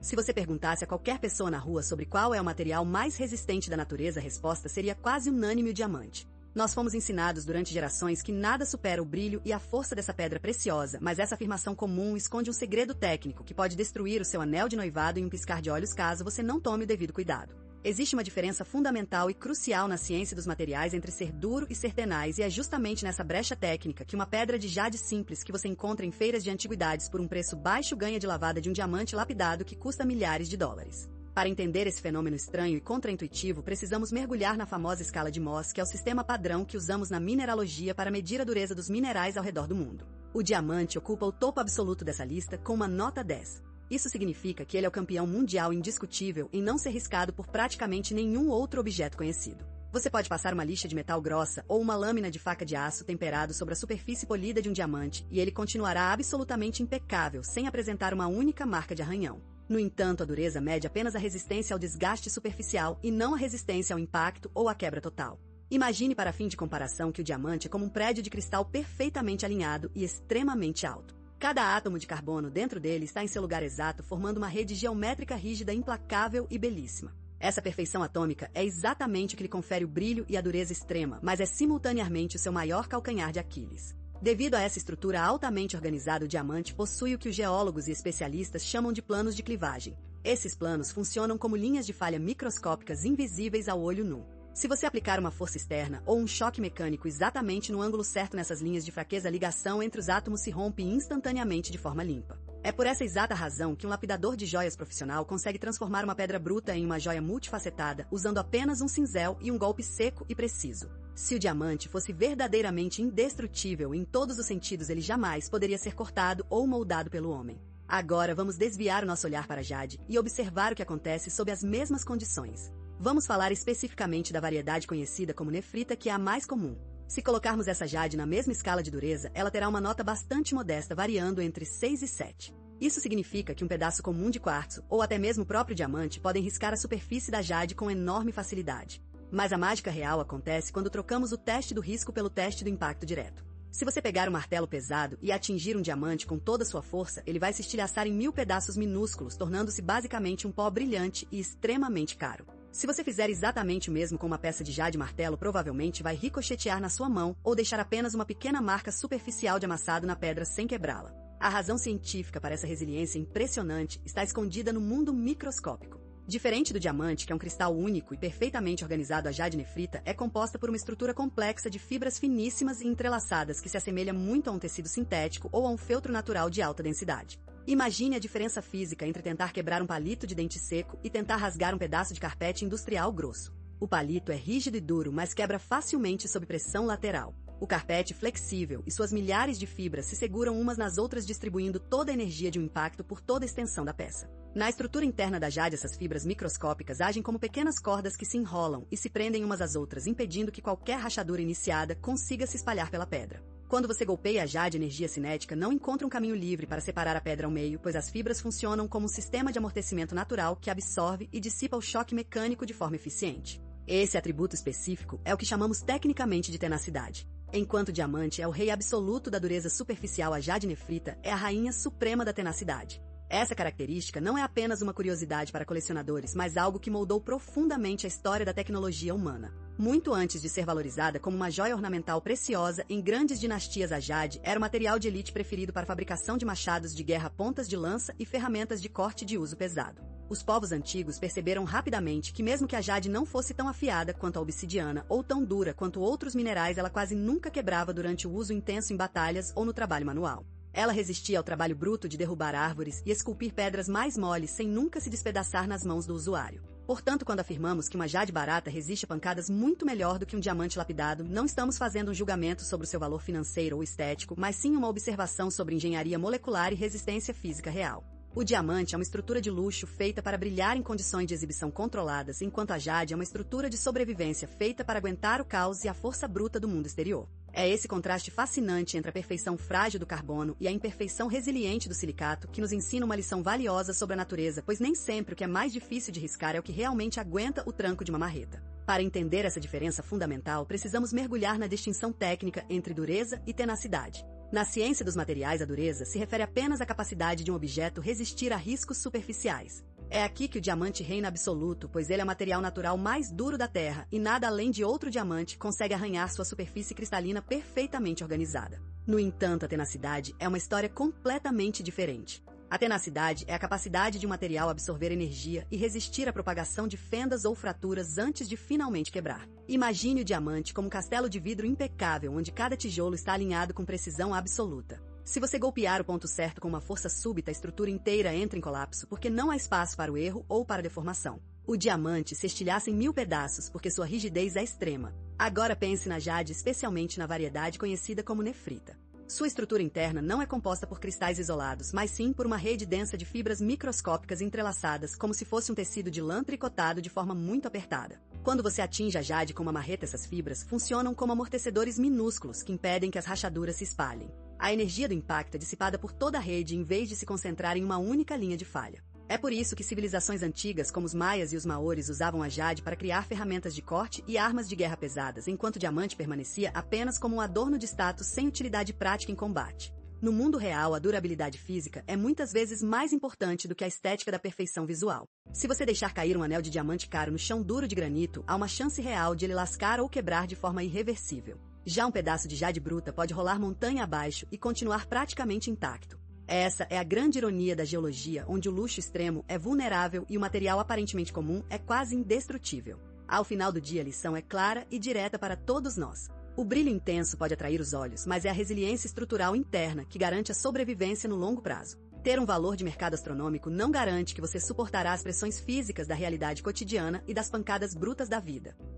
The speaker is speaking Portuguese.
Se você perguntasse a qualquer pessoa na rua sobre qual é o material mais resistente da natureza, a resposta seria quase unânime: o diamante. Nós fomos ensinados durante gerações que nada supera o brilho e a força dessa pedra preciosa, mas essa afirmação comum esconde um segredo técnico que pode destruir o seu anel de noivado em um piscar de olhos caso você não tome o devido cuidado. Existe uma diferença fundamental e crucial na ciência dos materiais entre ser duro e ser tenaz, e é justamente nessa brecha técnica que uma pedra de jade simples que você encontra em feiras de antiguidades por um preço baixo ganha de lavada de um diamante lapidado que custa milhares de dólares. Para entender esse fenômeno estranho e contraintuitivo, precisamos mergulhar na famosa escala de Mohs, que é o sistema padrão que usamos na mineralogia para medir a dureza dos minerais ao redor do mundo. O diamante ocupa o topo absoluto dessa lista com uma nota 10. Isso significa que ele é o campeão mundial indiscutível em não ser riscado por praticamente nenhum outro objeto conhecido. Você pode passar uma lixa de metal grossa ou uma lâmina de faca de aço temperado sobre a superfície polida de um diamante e ele continuará absolutamente impecável, sem apresentar uma única marca de arranhão. No entanto, a dureza mede apenas a resistência ao desgaste superficial e não a resistência ao impacto ou à quebra total. Imagine, para fim de comparação, que o diamante é como um prédio de cristal perfeitamente alinhado e extremamente alto. Cada átomo de carbono dentro dele está em seu lugar exato, formando uma rede geométrica rígida, implacável e belíssima. Essa perfeição atômica é exatamente o que lhe confere o brilho e a dureza extrema, mas é simultaneamente o seu maior calcanhar de Aquiles. Devido a essa estrutura altamente organizada, o diamante possui o que os geólogos e especialistas chamam de planos de clivagem. Esses planos funcionam como linhas de falha microscópicas invisíveis ao olho nu. Se você aplicar uma força externa ou um choque mecânico exatamente no ângulo certo nessas linhas de fraqueza, a ligação entre os átomos se rompe instantaneamente de forma limpa. É por essa exata razão que um lapidador de joias profissional consegue transformar uma pedra bruta em uma joia multifacetada usando apenas um cinzel e um golpe seco e preciso. Se o diamante fosse verdadeiramente indestrutível em todos os sentidos, ele jamais poderia ser cortado ou moldado pelo homem. Agora vamos desviar o nosso olhar para jade e observar o que acontece sob as mesmas condições. Vamos falar especificamente da variedade conhecida como nefrita, que é a mais comum. Se colocarmos essa jade na mesma escala de dureza, ela terá uma nota bastante modesta, variando entre 6 e 7. Isso significa que um pedaço comum de quartzo, ou até mesmo o próprio diamante, podem riscar a superfície da jade com enorme facilidade. Mas a mágica real acontece quando trocamos o teste do risco pelo teste do impacto direto. Se você pegar um martelo pesado e atingir um diamante com toda a sua força, ele vai se estilhaçar em 1000 pedaços minúsculos, tornando-se basicamente um pó brilhante e extremamente caro. Se você fizer exatamente o mesmo com uma peça de jade martelo, provavelmente vai ricochetear na sua mão ou deixar apenas uma pequena marca superficial de amassado na pedra sem quebrá-la. A razão científica para essa resiliência impressionante está escondida no mundo microscópico. Diferente do diamante, que é um cristal único e perfeitamente organizado, a jade nefrita é composta por uma estrutura complexa de fibras finíssimas e entrelaçadas que se assemelha muito a um tecido sintético ou a um feltro natural de alta densidade. Imagine a diferença física entre tentar quebrar um palito de dente seco e tentar rasgar um pedaço de carpete industrial grosso. O palito é rígido e duro, mas quebra facilmente sob pressão lateral. O carpete flexível e suas milhares de fibras se seguram umas nas outras, distribuindo toda a energia de um impacto por toda a extensão da peça. Na estrutura interna da jade, essas fibras microscópicas agem como pequenas cordas que se enrolam e se prendem umas às outras, impedindo que qualquer rachadura iniciada consiga se espalhar pela pedra. Quando você golpeia a jade, a energia cinética não encontra um caminho livre para separar a pedra ao meio, pois as fibras funcionam como um sistema de amortecimento natural que absorve e dissipa o choque mecânico de forma eficiente. Esse atributo específico é o que chamamos tecnicamente de tenacidade. Enquanto o diamante é o rei absoluto da dureza superficial, a jade nefrita é a rainha suprema da tenacidade. Essa característica não é apenas uma curiosidade para colecionadores, mas algo que moldou profundamente a história da tecnologia humana. Muito antes de ser valorizada como uma joia ornamental preciosa em grandes dinastias, a jade era o material de elite preferido para a fabricação de machados de guerra, pontas de lança e ferramentas de corte de uso pesado. Os povos antigos perceberam rapidamente que, mesmo que a jade não fosse tão afiada quanto a obsidiana ou tão dura quanto outros minerais, ela quase nunca quebrava durante o uso intenso em batalhas ou no trabalho manual. Ela resistia ao trabalho bruto de derrubar árvores e esculpir pedras mais moles sem nunca se despedaçar nas mãos do usuário. Portanto, quando afirmamos que uma jade barata resiste a pancadas muito melhor do que um diamante lapidado, não estamos fazendo um julgamento sobre o seu valor financeiro ou estético, mas sim uma observação sobre engenharia molecular e resistência física real. O diamante é uma estrutura de luxo feita para brilhar em condições de exibição controladas, enquanto a jade é uma estrutura de sobrevivência feita para aguentar o caos e a força bruta do mundo exterior. É esse contraste fascinante entre a perfeição frágil do carbono e a imperfeição resiliente do silicato que nos ensina uma lição valiosa sobre a natureza, pois nem sempre o que é mais difícil de riscar é o que realmente aguenta o tranco de uma marreta. Para entender essa diferença fundamental, precisamos mergulhar na distinção técnica entre dureza e tenacidade. Na ciência dos materiais, a dureza se refere apenas à capacidade de um objeto resistir a riscos superficiais. É aqui que o diamante reina absoluto, pois ele é o material natural mais duro da Terra e nada além de outro diamante consegue arranhar sua superfície cristalina perfeitamente organizada. No entanto, a tenacidade é uma história completamente diferente. A tenacidade é a capacidade de um material absorver energia e resistir à propagação de fendas ou fraturas antes de finalmente quebrar. Imagine o diamante como um castelo de vidro impecável, onde cada tijolo está alinhado com precisão absoluta. Se você golpear o ponto certo com uma força súbita, a estrutura inteira entra em colapso, porque não há espaço para o erro ou para a deformação. O diamante se estilhaça em 1000 pedaços, porque sua rigidez é extrema. Agora pense na jade, especialmente na variedade conhecida como nefrita. Sua estrutura interna não é composta por cristais isolados, mas sim por uma rede densa de fibras microscópicas entrelaçadas, como se fosse um tecido de lã tricotado de forma muito apertada. Quando você atinge a jade com uma marreta, essas fibras funcionam como amortecedores minúsculos que impedem que as rachaduras se espalhem. A energia do impacto é dissipada por toda a rede em vez de se concentrar em uma única linha de falha. É por isso que civilizações antigas, como os maias e os maores, usavam a jade para criar ferramentas de corte e armas de guerra pesadas, enquanto o diamante permanecia apenas como um adorno de status sem utilidade prática em combate. No mundo real, a durabilidade física é muitas vezes mais importante do que a estética da perfeição visual. Se você deixar cair um anel de diamante caro no chão duro de granito, há uma chance real de ele lascar ou quebrar de forma irreversível. Já um pedaço de jade bruta pode rolar montanha abaixo e continuar praticamente intacto. Essa é a grande ironia da geologia, onde o luxo extremo é vulnerável e o material aparentemente comum é quase indestrutível. Ao final do dia, a lição é clara e direta para todos nós. O brilho intenso pode atrair os olhos, mas é a resiliência estrutural interna que garante a sobrevivência no longo prazo. Ter um valor de mercado astronômico não garante que você suportará as pressões físicas da realidade cotidiana e das pancadas brutas da vida.